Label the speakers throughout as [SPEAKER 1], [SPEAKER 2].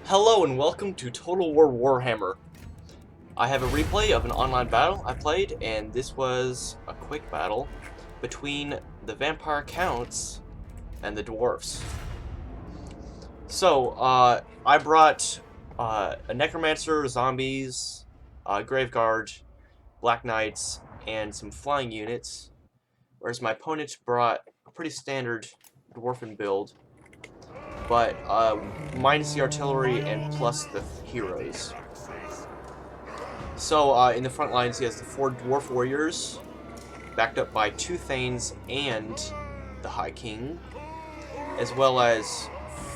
[SPEAKER 1] Hello and welcome to Total War Warhammer. I have a replay of an online battle I played, and this was a quick battle between the vampire counts and the dwarfs. So, I brought a necromancer, zombies, graveguard, black knights, and some flying units, whereas my opponent brought a pretty standard dwarven build, but minus the artillery and plus the heroes. So, in the front lines, he has the 4 Dwarf Warriors, backed up by 2 Thanes and the High King, as well as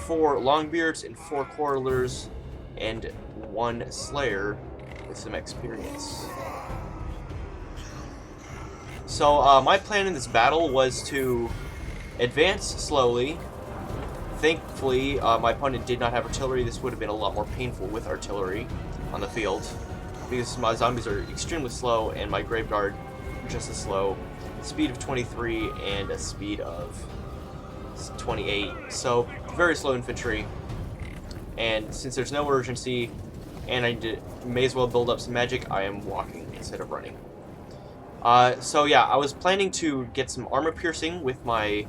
[SPEAKER 1] 4 Longbeards and 4 Quarrelers, and 1 Slayer with some experience. So, my plan in this battle was to advance slowly. Thankfully, my opponent did not have artillery. This would have been a lot more painful with artillery on the field, because my zombies are extremely slow and my graveguard just as slow. Speed of 23 and a speed of 28. So very slow infantry. And since there's no urgency and I may as well build up some magic, I am walking instead of running. So yeah, I was planning to get some armor piercing with my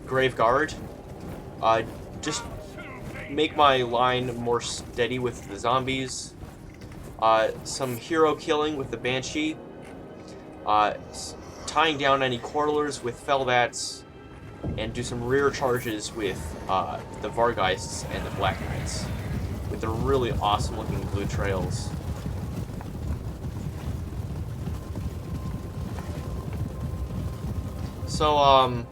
[SPEAKER 1] graveguard. Just make my line more steady with the zombies. Some hero killing with the Banshee, tying down any Quarrelers with Fellbats, and do some rear charges with the Vargeists and the Black Knights, with their really awesome looking blue trails. So,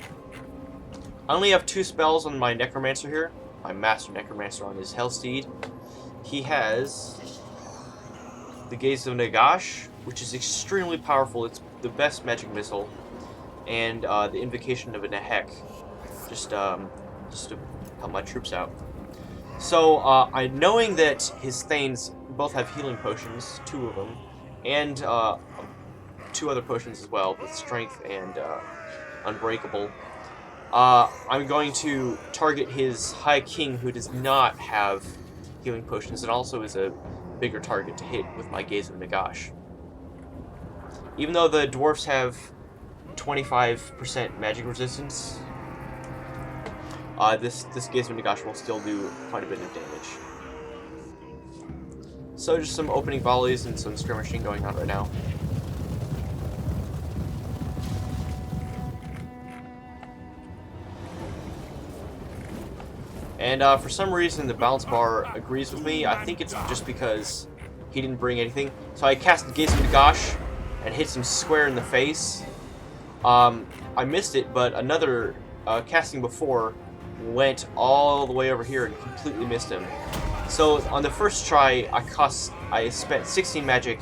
[SPEAKER 1] I only have 2 spells on my Necromancer here, my Master Necromancer on his Hellsteed. He has the Gaze of Nagash, which is extremely powerful. It's the best magic missile, and the Invocation of a Nehek, just to help my troops out. So, knowing that his Thanes both have healing potions, 2 of them, and 2 other potions as well, with Strength and Unbreakable, I'm going to target his High King, who does not have healing potions, and also is a bigger target to hit with my Gaze of Nagash. Even though the dwarfs have 25% magic resistance, this Gaze of Nagash will still do quite a bit of damage. So just some opening volleys and some skirmishing going on right now. And for some reason, the balance bar agrees with me. I think it's just because he didn't bring anything. So I cast the Gaze of Nagash and hit him square in the face. I missed it, but another casting before went all the way over here and completely missed him. So on the first try, I spent 16 magic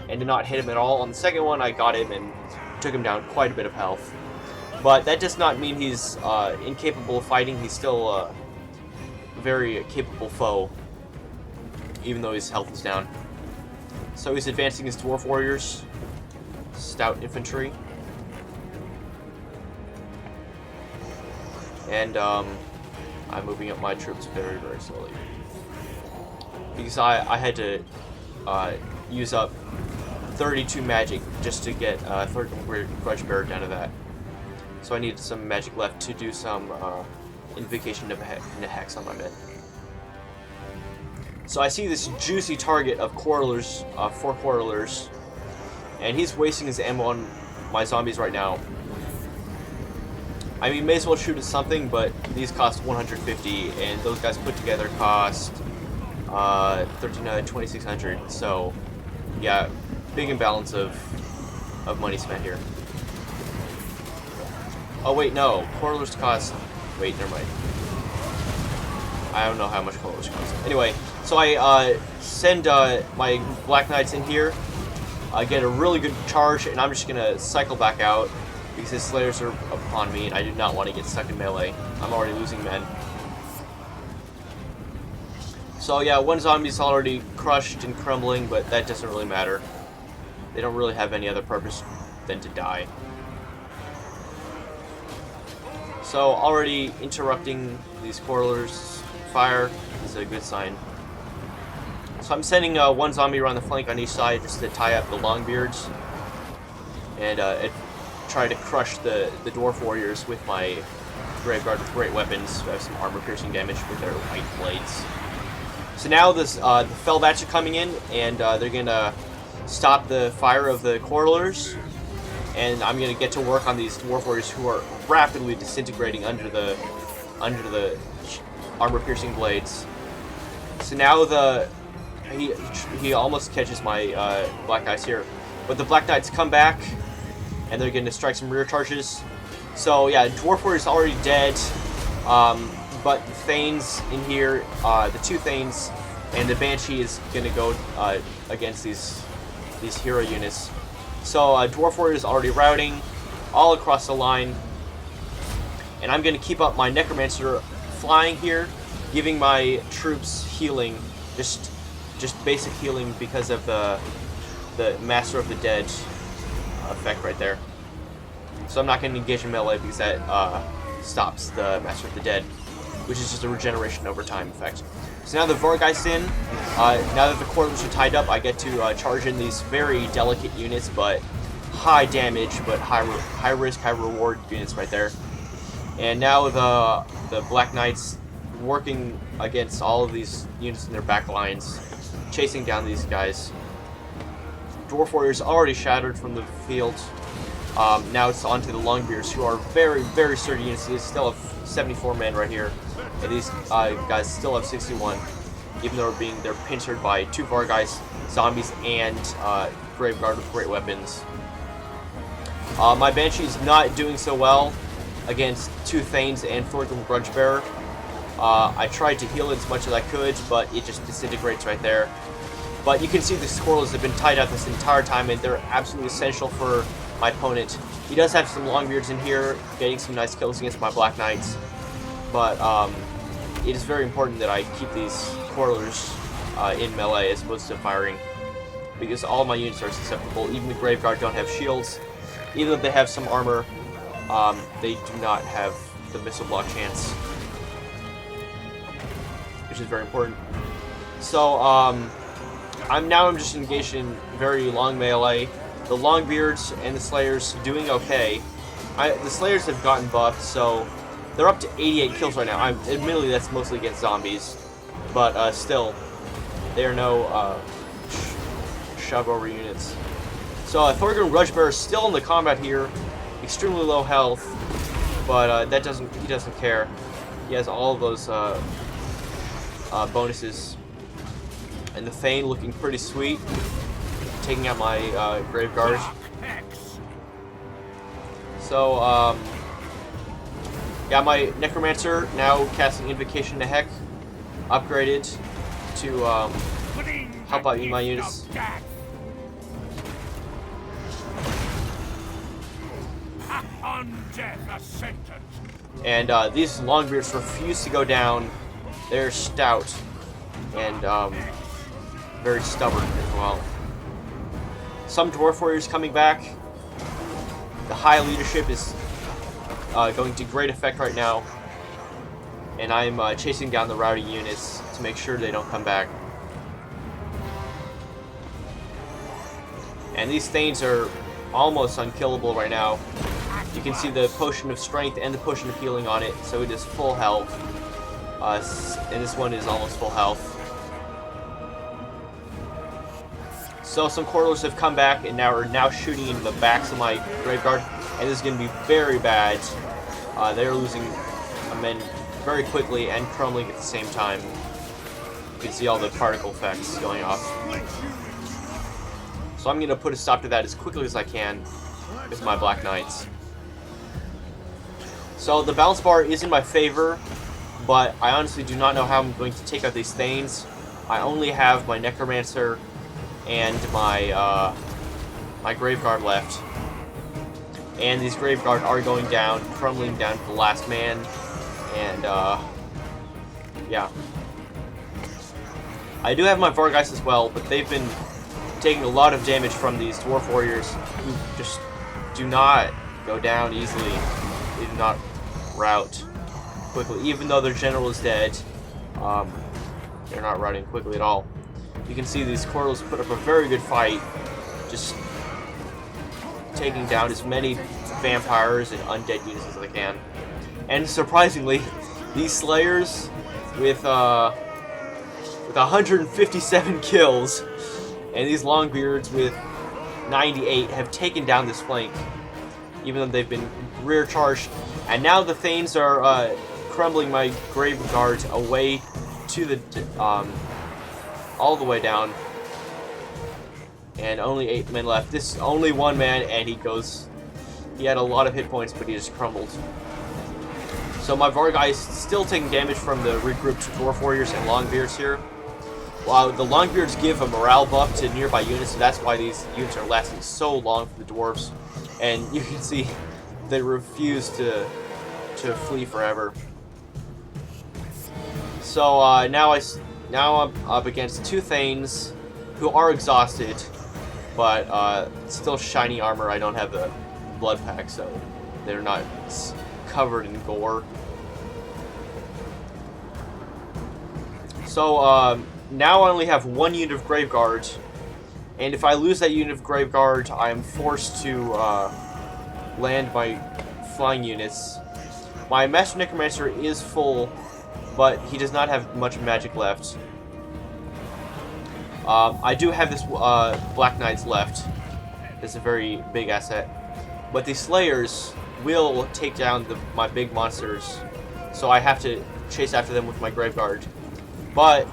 [SPEAKER 1] and did not hit him at all. On the second one, I got him and took him down quite a bit of health. But that does not mean he's incapable of fighting. He's still a very capable foe, even though his health is down. So he's advancing his Dwarf Warriors, stout infantry, and I'm moving up my troops very, very slowly, because I had to use up 32 magic just to get Third Grudge Bearer down to that. So I needed some magic left to do some Invocation of Neheks on my men. So I see this juicy target of Quarrelers, 4 Quarrelers, and he's wasting his ammo on my zombies right now. I mean, may as well shoot at something, but these cost 150, and those guys put together cost 2,600. So, yeah, big imbalance of money spent here. Oh wait, no, Quarrelers cost. Wait, never mind. I don't know how much Quarrelers cost. Anyway, so I send my Black Knights in here. I get a really good charge, and I'm just gonna cycle back out because his Slayers are upon me, and I do not want to get stuck in melee. I'm already losing men. So yeah, one zombie's already crushed and crumbling, but that doesn't really matter. They don't really have any other purpose than to die. So already interrupting these Quarrelers' fire is a good sign. So I'm sending one zombie around the flank on each side just to tie up the Longbeards and try to crush the Dwarf Warriors with my Graveguard with great weapons. I have some armor-piercing damage with their white blades. So now this the Fellbats are coming in, and they're gonna stop the fire of the Quarrelers, and I'm gonna get to work on these Dwarf Warriors who are rapidly disintegrating under the armor-piercing blades. So now he almost catches my Black Knights here, but the Black Knights come back, and they're gonna strike some rear charges. So yeah, Dwarf Warrior is already dead, but the Thanes in here, the two Thanes, and the Banshee is gonna go against these hero units. So Dwarf Warrior is already routing all across the line, and I'm gonna keep up my Necromancer flying here, giving my troops healing, just basic healing because of the Master of the Dead effect right there. So I'm not going to engage in melee because that stops the Master of the Dead, which is just a regeneration over time effect. So now the Vorgeist in. Now that the Quarrelers are tied up, I get to charge in these very delicate units, but high damage, but high risk, high reward units right there. And now the Black Knights working against all of these units in their back lines, chasing down these guys. Dwarf Warriors already shattered from the field. Now it's on to the Longbeards, who are very, very sturdy units. They still have 74 men right here, and these guys still have 61, even though they're pincered by two Vargeist, zombies, and Graveguard with great weapons. My Banshee's not doing so well against two Thanes and Thorgrim Grudgebearer. I tried to heal it as much as I could, but it just disintegrates right there. But you can see the Squirrels have been tied up this entire time, and they're absolutely essential for my opponent. He does have some Longbeards in here, getting some nice kills against my Black Knights. But it is very important that I keep these Quarrelers in melee as opposed to firing, because all my units are susceptible. Even the Graveguard don't have shields. Even if they have some armor, they do not have the missile block chance, which is very important. So I'm just engaged in very long melee. The Longbeards and the Slayers doing okay. The Slayers have gotten buffed, so they're up to 88 kills right now. Admittedly, that's mostly against zombies, but still, they are no shove-over units. So Thorgrim Grudgebearer is still in the combat here, extremely low health, but he doesn't care. He has all of those bonuses. And the Thane looking pretty sweet, taking out my Graveguard. So, yeah, my Necromancer now casting Invocation to Heck, upgraded to help out my units. And these Longbeards refuse to go down. They're stout and very stubborn as well. Some Dwarf Warriors coming back. The High Leadership is going to great effect right now, and I'm chasing down the rowdy units to make sure they don't come back. And these Thanes are almost unkillable right now. You can see the Potion of Strength and the Potion of Healing on it, so it is full health. And this one is almost full health. So some Quarrelers have come back and are now shooting into the backs of my Graveguard, and this is going to be very bad. They're losing men very quickly and crumbling at the same time. You can see all the particle effects going off. So I'm going to put a stop to that as quickly as I can with my Black Knights. So the balance bar is in my favor, but I honestly do not know how I'm going to take out these Thanes. I only have my Necromancer and my my Graveguard left. And these Graveguard are going down, crumbling down to the last man. And yeah. I do have my Vargeist as well, but they've been taking a lot of damage from these Dwarf Warriors who just do not go down easily. They do not rout quickly. Even though their general is dead, they're not routing quickly at all. You can see these Corals put up a very good fight, just taking down as many vampires and undead units as they can. And surprisingly, these Slayers with 157 kills, and these Longbeards with 98 have taken down this flank, even though they've been rear charged. And now the Thanes are crumbling my Grave Guards away to the all the way down, and only 8 men left. This is only 1 man, and he had a lot of hit points, but he just crumbled. So my Vargai is still taking damage from the regrouped Dwarf Warriors and Longbeards here. While the Longbeards give a morale buff to nearby units, so that's why these units are lasting so long for the Dwarves. And you can see they refuse to flee forever. So now I'm up against 2 Thanes who are exhausted, but still shiny armor. I don't have the blood pack, so they're not covered in gore. So now I only have 1 unit of Grave Guard, and if I lose that unit of Grave Guard, I am forced to land my flying units. My Master Necromancer is full, but he does not have much magic left. I do have this Black Knights left. It's a very big asset. But the Slayers will take down my big monsters, so I have to chase after them with my Grave Guard. But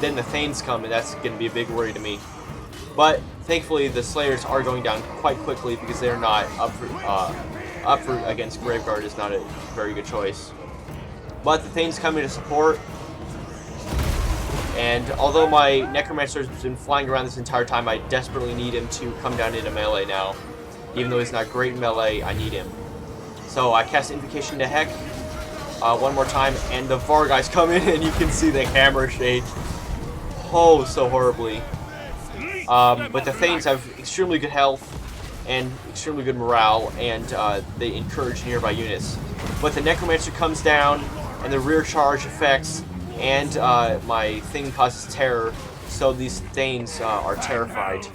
[SPEAKER 1] then the Thanes come, and that's going to be a big worry to me. But thankfully, the Slayers are going down quite quickly because they're not up for against Grave Guard is not a very good choice. But the Thanes come in to support, and although my Necromancer has been flying around this entire time, I desperately need him to come down into melee now. Even though he's not great in melee, I need him. So I cast Invocation to Heck one more time, and the Vargais come in, and you can see the hammer shade. Oh, so horribly. But the Thanes have extremely good health and extremely good morale, and they encourage nearby units. But the Necromancer comes down, and the rear charge effects, and my thing causes terror, so these Thanes are terrified.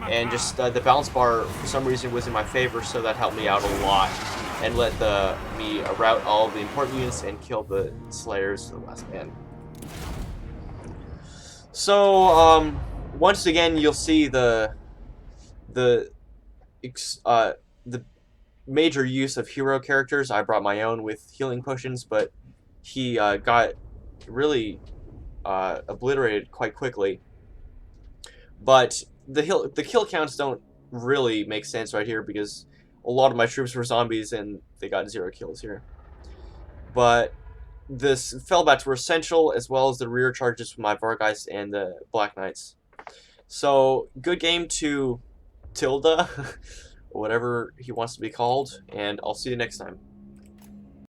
[SPEAKER 1] And just the balance bar, for some reason, was in my favor, so that helped me out a lot, and let me rout all of the important units and kill the Slayers to the last man. So, once again, you'll see the major use of hero characters. I brought my own with healing potions, but he got really obliterated quite quickly. But the kill counts don't really make sense right here because a lot of my troops were zombies and they got 0 kills here. But this fellbats were essential, as well as the rear charges from my Vargais and the Black Knights. So, good game to Tilda, or whatever he wants to be called, and I'll see you next time.